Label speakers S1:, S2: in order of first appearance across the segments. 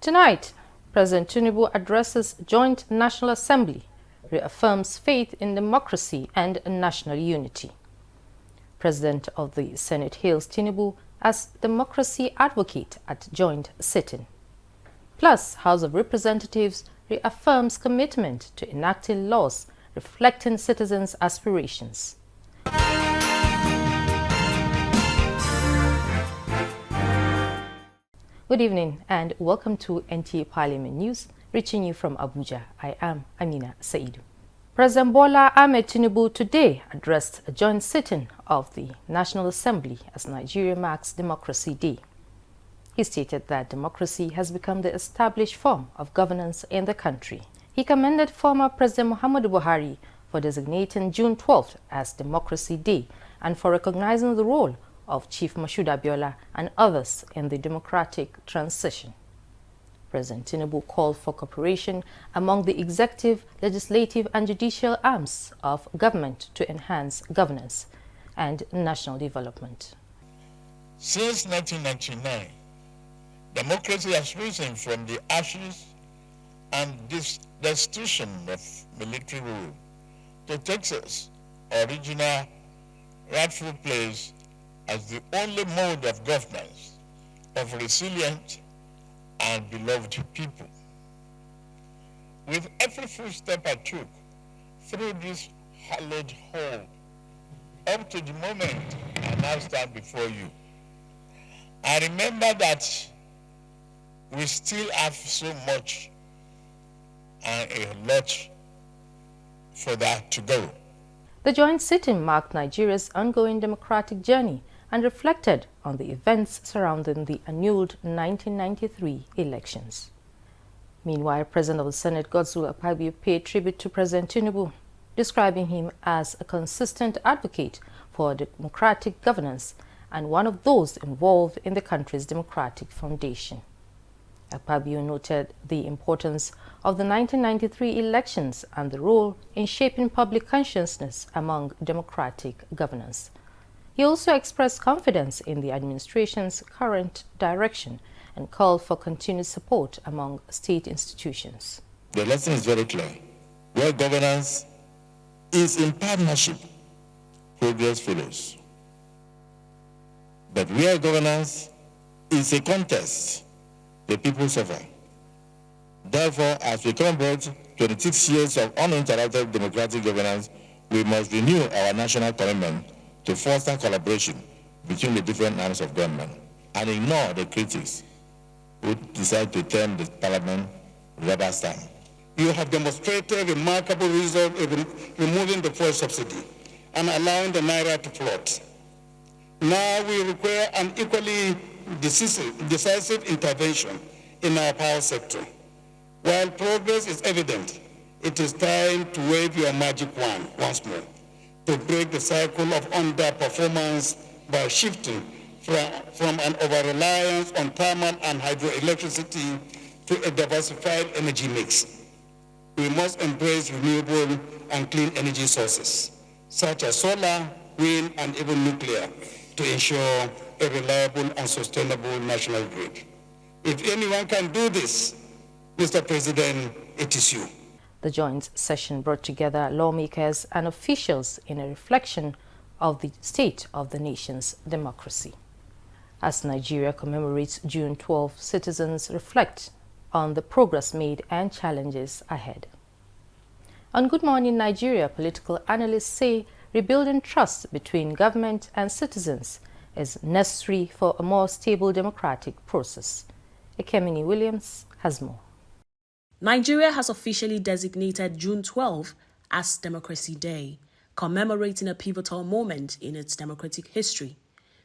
S1: Tonight, President Tinubu addresses Joint National Assembly, reaffirms faith in democracy and national unity. President of the Senate hails Tinubu as democracy advocate at joint sitting. Plus, House of Representatives reaffirms commitment to enacting laws reflecting citizens' aspirations. Good evening and welcome to NTA Parliament News, reaching you from Abuja. I am Amina Saidu. President Bola Ahmed Tinubu today addressed a joint sitting of the National Assembly as Nigeria marks Democracy Day. He stated that democracy has become the established form of governance in the country. He commended former President Muhammadu Buhari for designating June 12th as Democracy Day and for recognizing the role of Chief Moshood Abiola and others in the democratic transition. President Tinubu called for cooperation among the executive, legislative and judicial arms of government to enhance governance and national development.
S2: Since 1999, democracy has risen from the ashes and destitution of military rule to Texas' original rightful place as the only mode of governance of resilient and beloved people. With every footstep I took through this hallowed hall, up to the moment I now stand before you, I remember that we still have so much and a lot for that to go.
S1: The joint sitting marked Nigeria's ongoing democratic journey and reflected on the events surrounding the annulled 1993 elections. Meanwhile, President of the Senate Godswill Akpabio paid tribute to President Tinubu, describing him as a consistent advocate for democratic governance and one of those involved in the country's democratic foundation. Akpabio noted the importance of the 1993 elections and the role in shaping public consciousness among democratic governance. He also expressed confidence in the administration's current direction and called for continued support among state institutions.
S2: The lesson is very clear. Where governance is in partnership, progress follows. But where governance is a contest, the people suffer. Therefore, as we comemorate 26 years of uninterrupted democratic governance, we must renew our national commitment to foster collaboration between the different arms of government and ignore the critics who decide to term the parliament rubber stamp.
S3: You have demonstrated remarkable result in removing the fuel subsidy and allowing the naira to float. Now we require an equally decisive intervention in our power sector. While progress is evident, it is time to wave your magic wand once more to break the cycle of underperformance by shifting from an over-reliance on thermal and hydroelectricity to a diversified energy mix. We must embrace renewable and clean energy sources, such as solar, wind, and even nuclear, to ensure a reliable and sustainable national grid. If anyone can do this, Mr. President, it is you.
S1: The joint session brought together lawmakers and officials in a reflection of the state of the nation's democracy. As Nigeria commemorates June 12, citizens reflect on the progress made and challenges ahead. On Good Morning Nigeria, political analysts say rebuilding trust between government and citizens is necessary for a more stable democratic process. Ekemini Williams has more.
S4: Nigeria has officially designated June 12 as Democracy Day, commemorating a pivotal moment in its democratic history.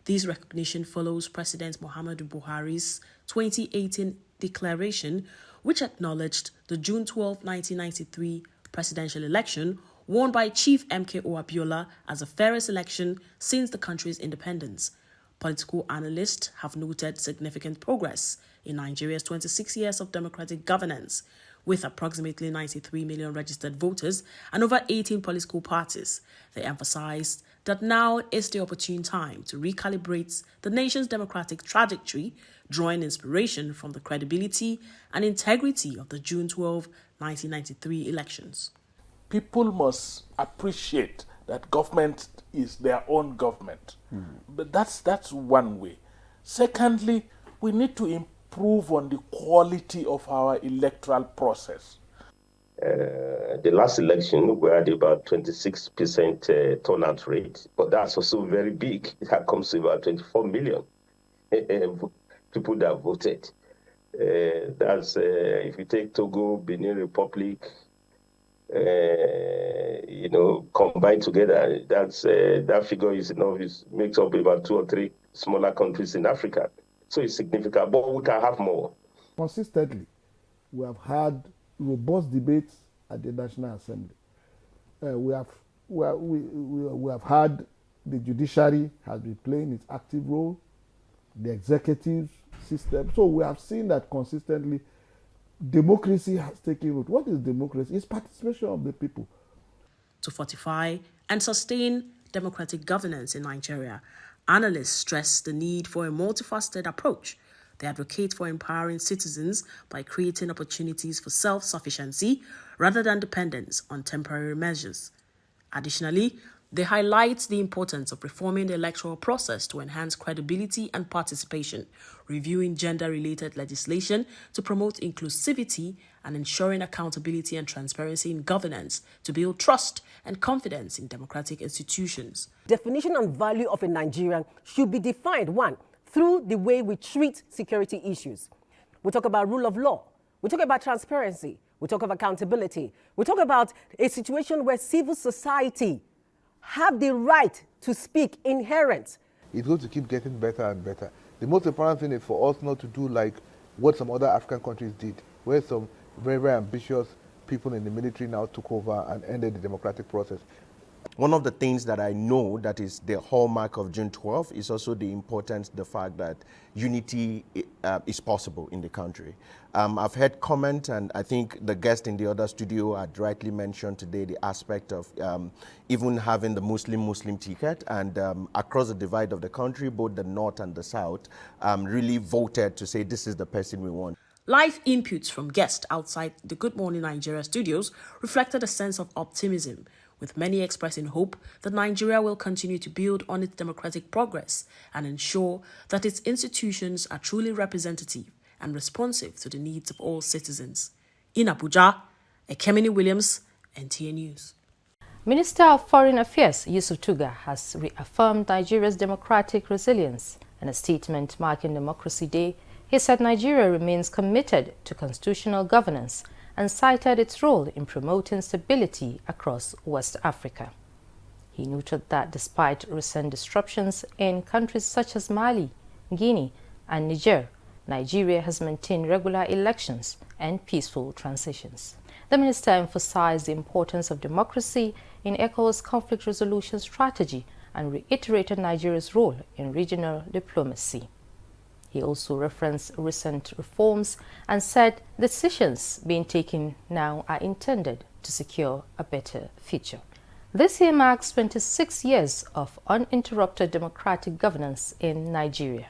S4: This recognition follows President Muhammadu Buhari's 2018 declaration, which acknowledged the June 12, 1993 presidential election won by Chief MKO Abiola as the fairest election since the country's independence. Political analysts have noted significant progress in Nigeria's 26 years of democratic governance, with approximately 93 million registered voters and over 18 political parties. They emphasized that now is the opportune time to recalibrate the nation's democratic trajectory, drawing inspiration from the credibility and integrity of the June 12, 1993 elections.
S5: People must appreciate that government is their own government. But that's one way. Secondly, we need to improve on the quality of our electoral process.
S6: The last election, we had about 26% turnout rate, but that's also very big. That comes to about 24 million people that voted. That's if you take Togo, Benin Republic, combined together, that figure is enough. It makes up about 2 or 3 smaller countries in Africa. So it's significant, but we can have more.
S7: Consistently, we have had robust debates at the National Assembly. We have had the judiciary has been playing its active role, the executive system. So we have seen that consistently democracy has taken root. What is democracy? It's participation of the people.
S4: To fortify and sustain democratic governance in Nigeria, analysts stress the need for a multifaceted approach. They advocate for empowering citizens by creating opportunities for self-sufficiency rather than dependence on temporary measures. Additionally, they highlight the importance of reforming the electoral process to enhance credibility and participation, reviewing gender-related legislation to promote inclusivity, and ensuring accountability and transparency in governance to build trust and confidence in democratic institutions.
S8: Definition and value of a Nigerian should be defined, one, through the way we treat security issues. We talk about rule of law. We talk about transparency. We talk about accountability. We talk about a situation where civil society have the right to speak inherent.
S9: It's going to keep getting better and better. The most important thing is for us not to do like what some other African countries did, where some very, very ambitious people in the military now took over and ended the democratic process.
S10: One of the things that I know that is the hallmark of June 12 is also the importance, the fact that unity is possible in the country. I've heard comment, and I think the guest in the other studio had rightly mentioned today the aspect of even having the Muslim ticket, and across the divide of the country, both the North and the South really voted to say this is the person we want.
S4: Live inputs from guests outside the Good Morning Nigeria studios reflected a sense of optimism, with many expressing hope that Nigeria will continue to build on its democratic progress and ensure that its institutions are truly representative and responsive to the needs of all citizens. In Abuja, Ekemini Williams, NTA News.
S1: Minister of Foreign Affairs Yusuf Tuga has reaffirmed Nigeria's democratic resilience. In a statement marking Democracy Day, he said Nigeria remains committed to constitutional governance and cited its role in promoting stability across West Africa. He noted that despite recent disruptions in countries such as Mali, Guinea, and Niger, Nigeria has maintained regular elections and peaceful transitions. The minister emphasized the importance of democracy in ECOWAS conflict resolution strategy and reiterated Nigeria's role in regional diplomacy. He also referenced recent reforms and said decisions being taken now are intended to secure a better future. This year marks 26 years of uninterrupted democratic governance in Nigeria.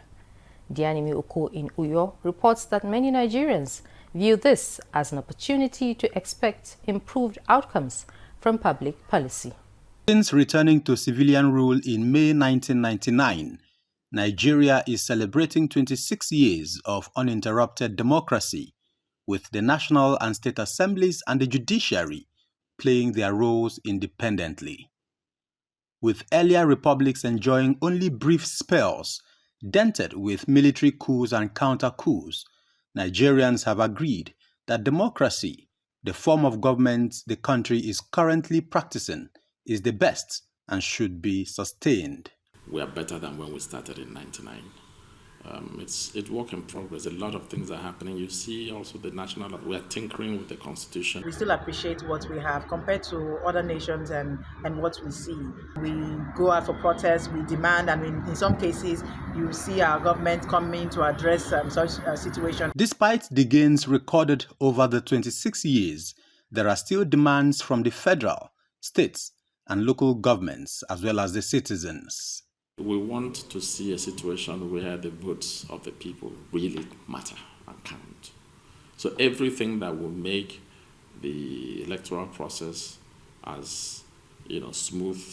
S1: Dianimi Oko in Uyo reports that many Nigerians view this as an opportunity to expect improved outcomes from public policy.
S11: Since returning to civilian rule in May 1999, Nigeria is celebrating 26 years of uninterrupted democracy, with the national and state assemblies and the judiciary playing their roles independently. With earlier republics enjoying only brief spells, dented with military coups and counter-coups, Nigerians have agreed that democracy, the form of government the country is currently practicing, is the best and should be sustained.
S12: We are better than when we started in 99. It's work in progress. A lot of things are happening. You see also the national, we are tinkering with the constitution.
S13: We still appreciate what we have compared to other nations and what we see. We go out for protests, we demand, and in some cases, you see our government coming to address such a situation.
S11: Despite the gains recorded over the 26 years, there are still demands from the federal, states, and local governments, as well as the citizens.
S12: We want to see a situation where the votes of the people really matter and count. So everything that will make the electoral process as smooth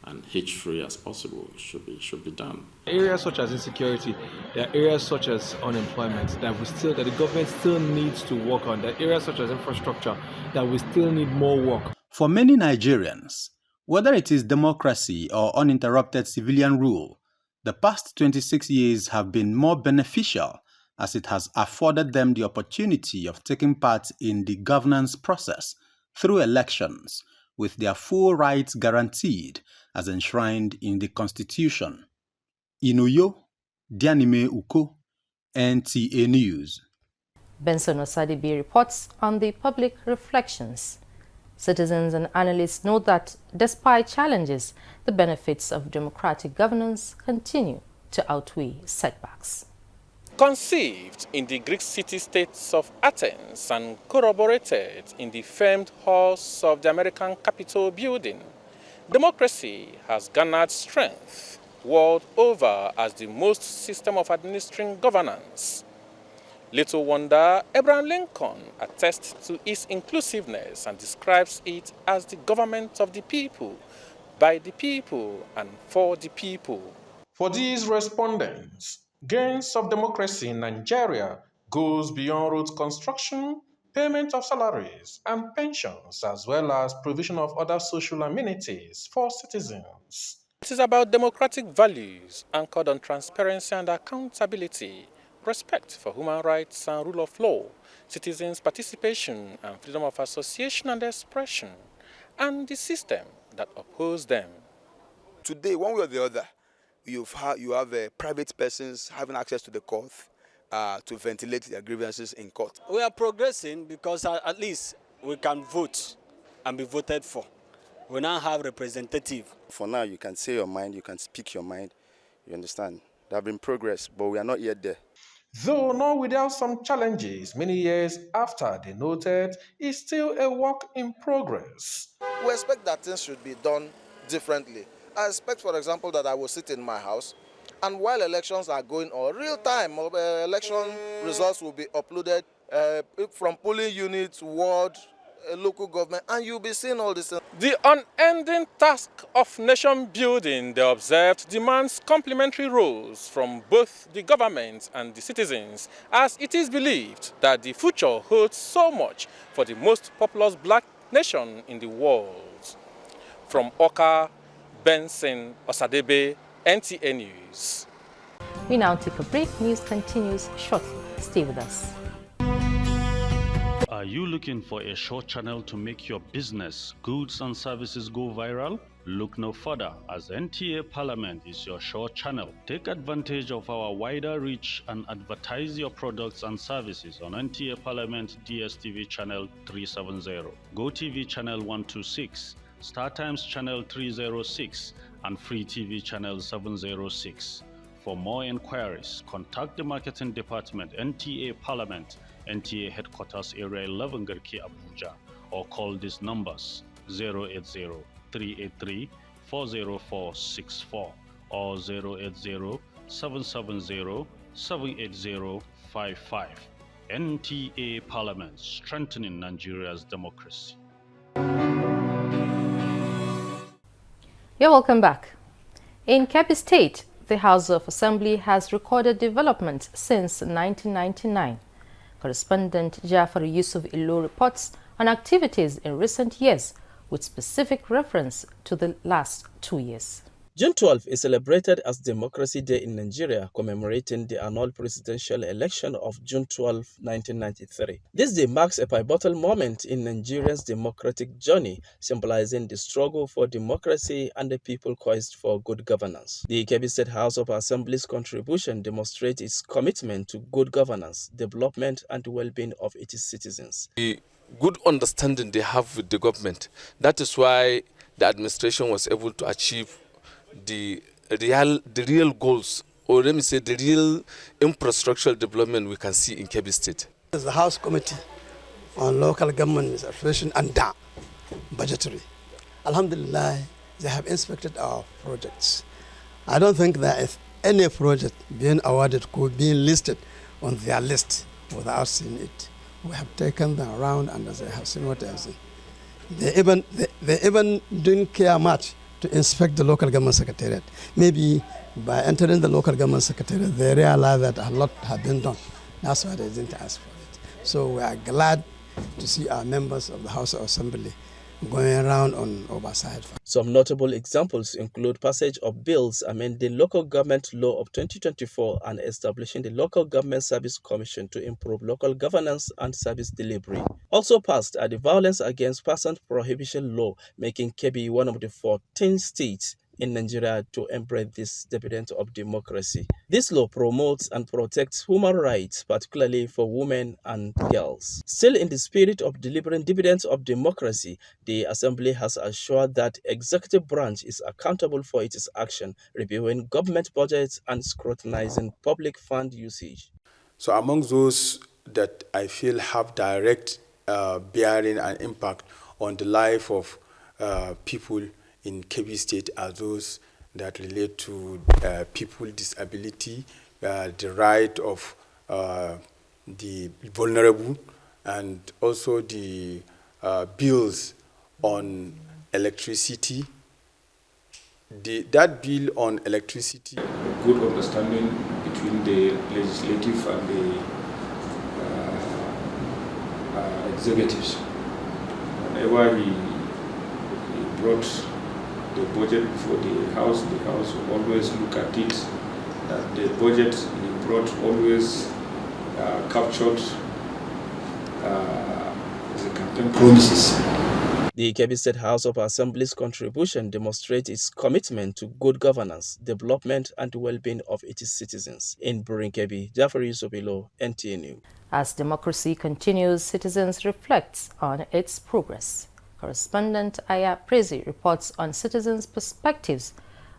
S12: and hitch-free as possible should be done.
S14: Areas such as insecurity, there are areas such as unemployment that the government still needs to work on. There are areas such as infrastructure that we still need more work.
S11: For many Nigerians, whether it is democracy or uninterrupted civilian rule, the past 26 years have been more beneficial as it has afforded them the opportunity of taking part in the governance process through elections, with their full rights guaranteed as enshrined in the Constitution. Inuyo, Dianime Uko, NTA News.
S1: Benson Osadibe reports on the public reflections. Citizens and analysts note that despite challenges, the benefits of democratic governance continue to outweigh setbacks.
S15: Conceived in the Greek city-states of Athens and corroborated in the famed halls of the American Capitol building, democracy has garnered strength world over as the most system of administering governance. Little wonder Abraham Lincoln attests to its inclusiveness and describes it as the government of the people, by the people, and for the people. For these respondents, gains of democracy in Nigeria goes beyond road construction, payment of salaries and pensions, as well as provision of other social amenities for citizens. It is about democratic values anchored on transparency and accountability, respect for human rights and rule of law, citizens' participation and freedom of association and expression, and the system that upholds them.
S16: Today, one way or the other, you have private persons having access to the court to ventilate their grievances in court.
S17: We are progressing because at least we can vote and be voted for. We now have representative.
S18: For now, you can say your mind, you can speak your mind, you understand. There have been progress, but we are not yet there.
S15: Though not without some challenges, many years after they noted, it's still a work in progress.
S19: We expect that things should be done differently. I expect, for example, that I will sit in my house, and while elections are going on, real-time election results will be uploaded from polling units, ward, local government, and you'll be seeing all this.
S15: The unending task of nation building, they observed, demands complementary roles from both the government and the citizens, as it is believed that the future holds so much for the most populous black nation in the world. From Oka, Benson Osadebe, NTA News.
S1: We now take a break. News continues shortly. Stay with us.
S20: Are you looking for a short channel to make your business, goods and services go viral? Look no further, as NTA Parliament is your short channel. Take advantage of our wider reach and advertise your products and services on NTA Parliament DSTV channel 370, GoTV channel 126, StarTimes channel 306, and Free TV channel 706. For more inquiries, contact the marketing department, NTA Parliament, NTA Headquarters Area 11 Garki Abuja, or call these numbers 080-383-40464 or 080-770-78055. NTA Parliament, strengthening Nigeria's democracy.
S1: You're welcome back. In Kebbi State, the House of Assembly has recorded development since 1999. Correspondent Jafar Yusuf Illo reports on activities in recent years with specific reference to the last 2 years.
S21: June 12 is celebrated as Democracy Day in Nigeria, commemorating the annual presidential election of June 12, 1993. This day marks a pivotal moment in Nigeria's democratic journey, symbolizing the struggle for democracy and the people quest for good governance. The Kebbi State House of Assembly's contribution demonstrates its commitment to good governance, development, and the well-being of its citizens.
S22: The good understanding they have with the government, that is why the administration was able to achieve the real goals, or let me say the real infrastructural development we can see in Kebbi State.
S23: As the House Committee on Local Government Administration and budgetary, Alhamdulillah,
S2: they have inspected our projects. I don't think there is any project being awarded could be listed on their list without seeing it. We have taken them around and they have seen what they have seen. They even didn't care much to inspect the local government secretariat. Maybe by entering the local government secretariat, they realized that a lot had been done. That's why they didn't ask for it. So we are glad to see our members of the House of Assembly going around on oversight.
S21: Some notable examples include passage of bills amending Local Government Law of 2024 and establishing the Local Government Service Commission to improve local governance and service delivery. Also passed are the Violence Against Persons Prohibition Law, making Kebbi one of the 14 states in Nigeria to embrace this dividend of democracy. This law promotes and protects human rights, particularly for women and girls. Still in the spirit of delivering dividends of democracy, the Assembly has assured that executive branch is accountable for its action, reviewing government budgets and scrutinizing public fund usage.
S3: So among those that I feel have direct bearing and impact on the life of people in Kebbi State are those that relate to people with disability, the right of the vulnerable, and also the bills on electricity. That bill on electricity.
S23: Good understanding between the legislative and the executives. Whenever he brought the budget before the House will always look at it, that the budget he brought always captured the campaign promises.
S21: The Kebbi State House of Assembly's contribution demonstrates its commitment to good governance, development, and the well-being of its citizens. In Burin Kebbi, Jafari Sobilo, NTA News.
S1: As democracy continues, citizens reflect on its progress. Correspondent Aya Prezi reports on citizens' perspectives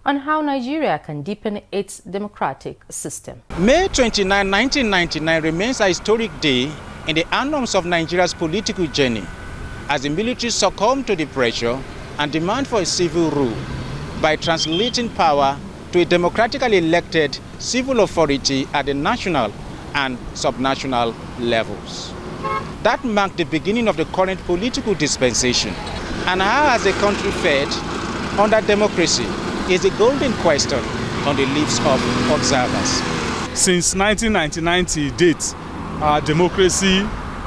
S1: on how Nigeria can deepen its democratic system.
S24: May 29, 1999 remains a historic day in the annals of Nigeria's political journey, as the military succumbed to the pressure and demand for a civil rule by translating power to a democratically elected civil authority at the national and subnational levels. That marked the beginning of the current political dispensation. And how has the country fared under democracy is the golden question on the lips of observers.
S25: Since 1999 till date, our democracy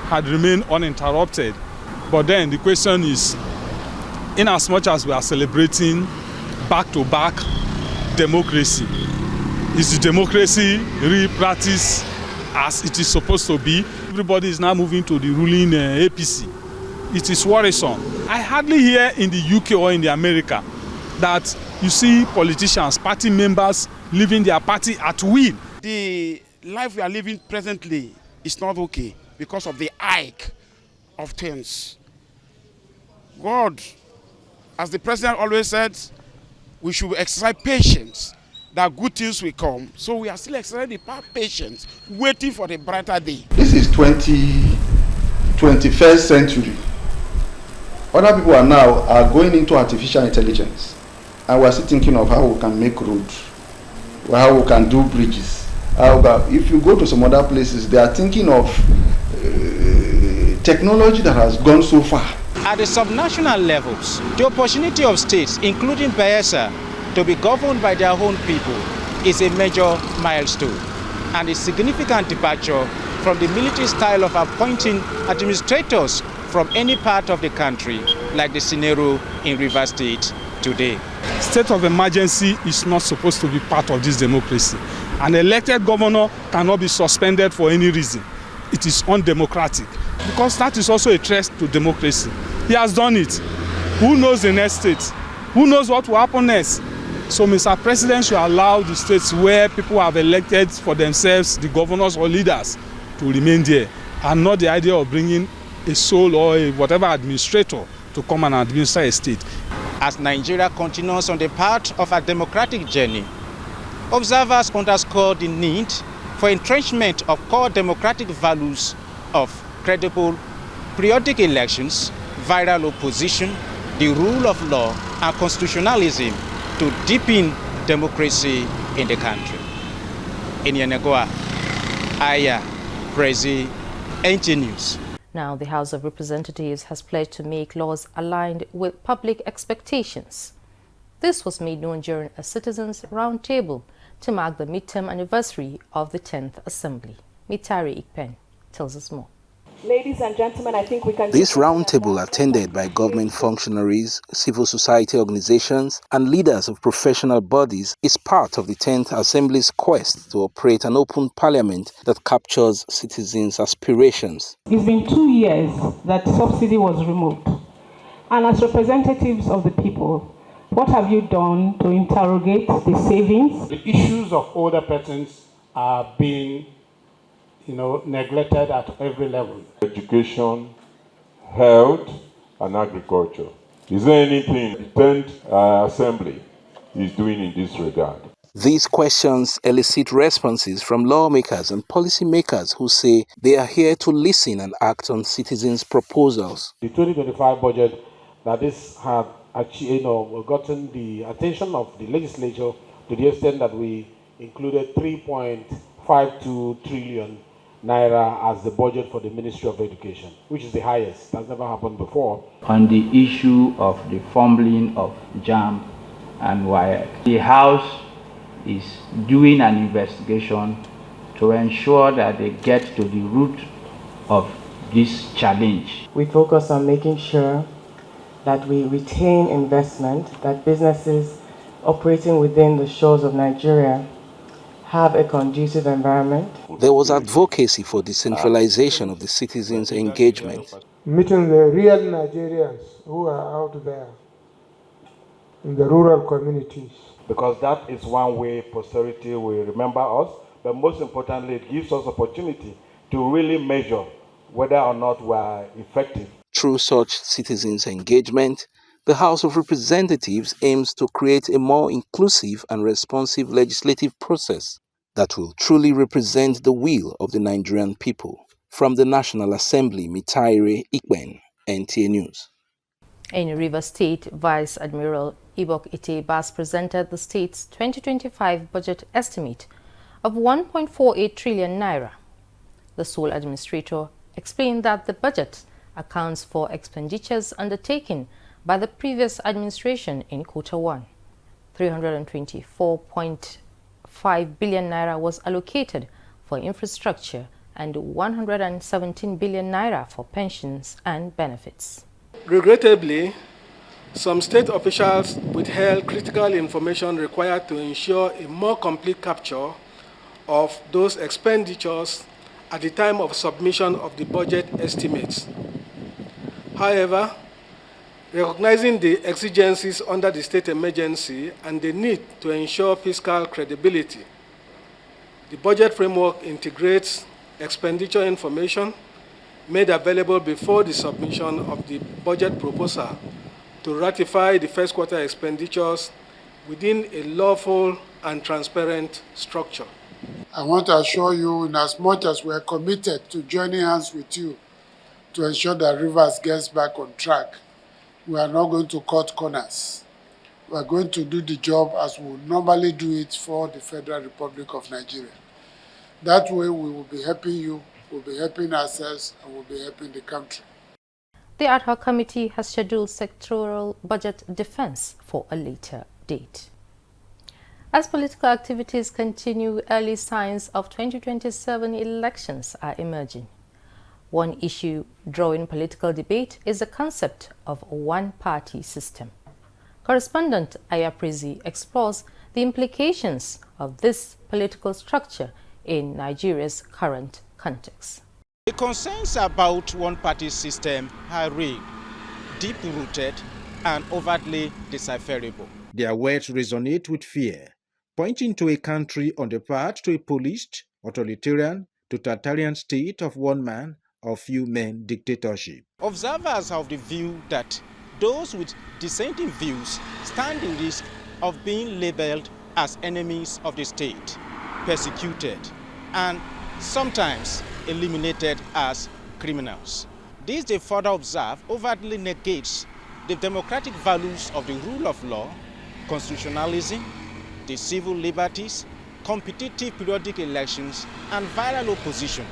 S25: had remained uninterrupted. But then the question is, in as much as we are celebrating back-to-back democracy, is the democracy really practiced as it is supposed to be? Everybody is now moving to the ruling APC. It is worrisome. I hardly hear in the UK or in the America that you see politicians, party members leaving their party at will.
S26: The life we are living presently is not okay because of the hike of things. God, as the president always said, we should exercise patience, that good things will come. So we are still exercising the patience, waiting for the brighter day.
S27: This is 21st century. Other people are going into artificial intelligence, and we are still thinking of how we can make roads, how we can do bridges. If you go to some other places, they are thinking of technology that has gone so far.
S24: At the subnational levels, the opportunity of states, including Bayelsa, to be governed by their own people is a major milestone and a significant departure from the military style of appointing administrators from any part of the country, like the scenario in Rivers State today.
S25: State of emergency is not supposed to be part of this democracy. An elected governor cannot be suspended for any reason. It is undemocratic, because that is also a threat to democracy. He has done it. Who knows the next state? Who knows what will happen next? So Mr. President should allow the states where people have elected for themselves, the governors or leaders, to remain there, and not the idea of bringing a sole or a whatever administrator to come and administer a state.
S24: As Nigeria continues on the path of a democratic journey, observers underscore the need for entrenchment of core democratic values of credible periodic elections, viral opposition, the rule of law and constitutionalism to deepen democracy in the country. In Yenagoa, Aya, Prezi, NTA News.
S1: Now, the House of Representatives has pledged to make laws aligned with public expectations. This was made known during a citizens' roundtable to mark the midterm anniversary of the 10th Assembly. Mitari Ikpen tells us more.
S4: Ladies and gentlemen, I think we can...
S5: This roundtable, attended by government functionaries, civil society organizations, and leaders of professional bodies, is part of the 10th Assembly's quest to operate an open parliament that captures citizens' aspirations.
S4: It's been 2 years that subsidy was removed. And as representatives of the people, what have you done to interrogate the savings?
S6: The issues of older persons are being neglected at every level.
S7: Education, health, and agriculture. Is there anything the 10th Assembly is doing in this regard?
S5: These questions elicit responses from lawmakers and policymakers who say they are here to listen and act on citizens' proposals.
S6: The 2025 budget that this had gotten the attention of the legislature to the extent that we included 3.52 trillion naira as the budget for the Ministry of Education, which is the highest. That's never happened before.
S8: On the issue of the fumbling of JAMB and WAEC, the House is doing an investigation to ensure that they get to the root of this challenge.
S4: We focus on making sure that we retain investment, that businesses operating within the shores of Nigeria have a conducive environment.
S5: There was advocacy for decentralization of the citizens' engagement.
S9: Meeting the real Nigerians who are out there in the rural communities.
S6: Because that is one way posterity will remember us, but most importantly, it gives us opportunity to really measure whether or not we are effective.
S5: Through such citizens' engagement, the House of Representatives aims to create a more inclusive and responsive legislative process that will truly represent the will of the Nigerian people. From the National Assembly, Mitari Ikpen, NTA News.
S1: In Rivers State, Vice Admiral Ibok Ite-Bas presented the state's 2025 budget estimate of 1.48 trillion naira. The sole administrator explained that the budget accounts for expenditures undertaken by the previous administration in Q1. 324.5 billion naira was allocated for infrastructure and 117 billion naira for pensions and benefits.
S10: Regrettably, some state officials withheld critical information required to ensure a more complete capture of those expenditures at the time of submission of the budget estimates. However, recognizing the exigencies under the state emergency and the need to ensure fiscal credibility, the budget framework integrates expenditure information made available before the submission of the budget proposal to ratify the first quarter expenditures within a lawful and transparent structure.
S9: I want to assure you, in as much as we are committed to joining hands with you to ensure that Rivers gets back on track, we are not going to cut corners. We are going to do the job as we would normally do it for the Federal Republic of Nigeria. That way we will be helping you, we'll be helping ourselves, and we'll be helping the country.
S1: The ad hoc committee has scheduled sectoral budget defense for a later date. As political activities continue, early signs of 2027 elections are emerging. One issue drawing political debate is the concept of a one-party system. Correspondent Aya Prezi explores the implications of this political structure in Nigeria's current context.
S24: The concerns about one-party system are real, deep-rooted, and overtly decipherable. Their words resonate with fear, pointing to a country on the path to a policed, authoritarian, totalitarian state of one man or few men dictatorship. Observers have the view that those with dissenting views stand the risk of being labeled as enemies of the state, persecuted, and sometimes eliminated as criminals. This, they further observe, overtly negates the democratic values of the rule of law, constitutionalism, the civil liberties, competitive periodic elections, and viral opposition,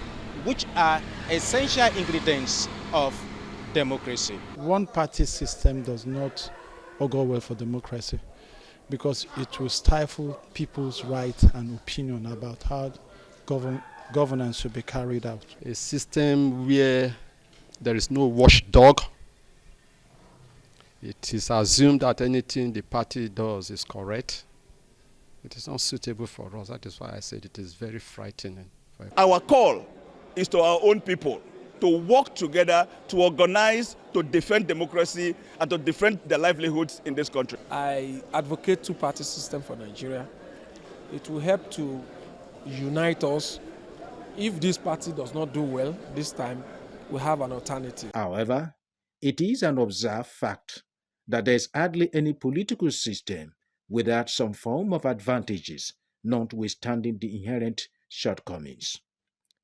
S24: which are essential ingredients of democracy.
S11: One-party system does not augur well for democracy because it will stifle people's right and opinion about how governance should be carried out.
S12: A system where there is no watchdog. It is assumed that anything the party does is correct. It is not suitable for us. That is why I said it is very frightening.
S13: Our call is to our own people to work together, to organize, to defend democracy, and to defend their livelihoods in this country.
S14: I advocate two-party system for Nigeria. It will help to unite us. If this party does not do well this time, we have an alternative.
S16: However, it is an observed fact that there is hardly any political system without some form of advantages, notwithstanding the inherent shortcomings.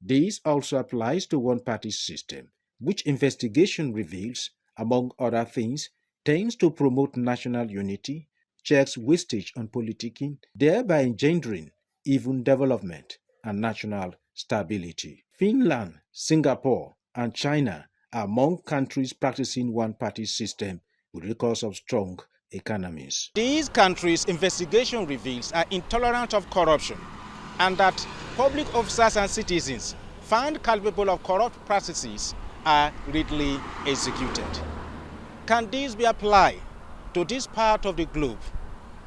S16: This also applies to one-party system, which investigation reveals, among other things, tends to promote national unity, checks wastage on politicking, thereby engendering even development and national stability. Finland, Singapore, and China are among countries practicing one-party system with records of strong economies.
S24: These countries' investigation reveals are intolerant of corruption and that public officers and citizens found culpable of corrupt practices are readily executed. Can this be applied to this part of the globe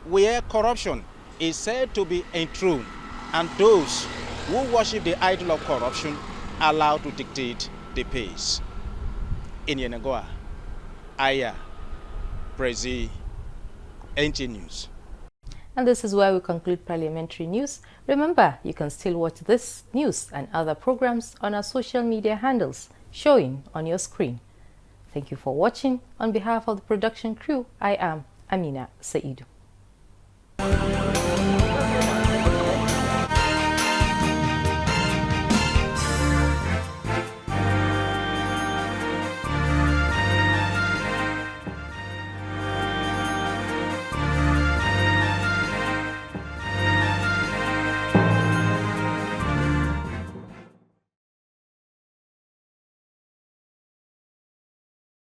S24: where corruption is said to be enthroned and those who worship the idol of corruption are allowed to dictate the pace? In Yenagoa, Aya, Brazil, NTA News.
S1: And this is where we conclude parliamentary news. Remember, you can still watch this news and other programs on our social media handles showing on your screen. Thank you for watching. On behalf of the production crew, I am Amina Saidu.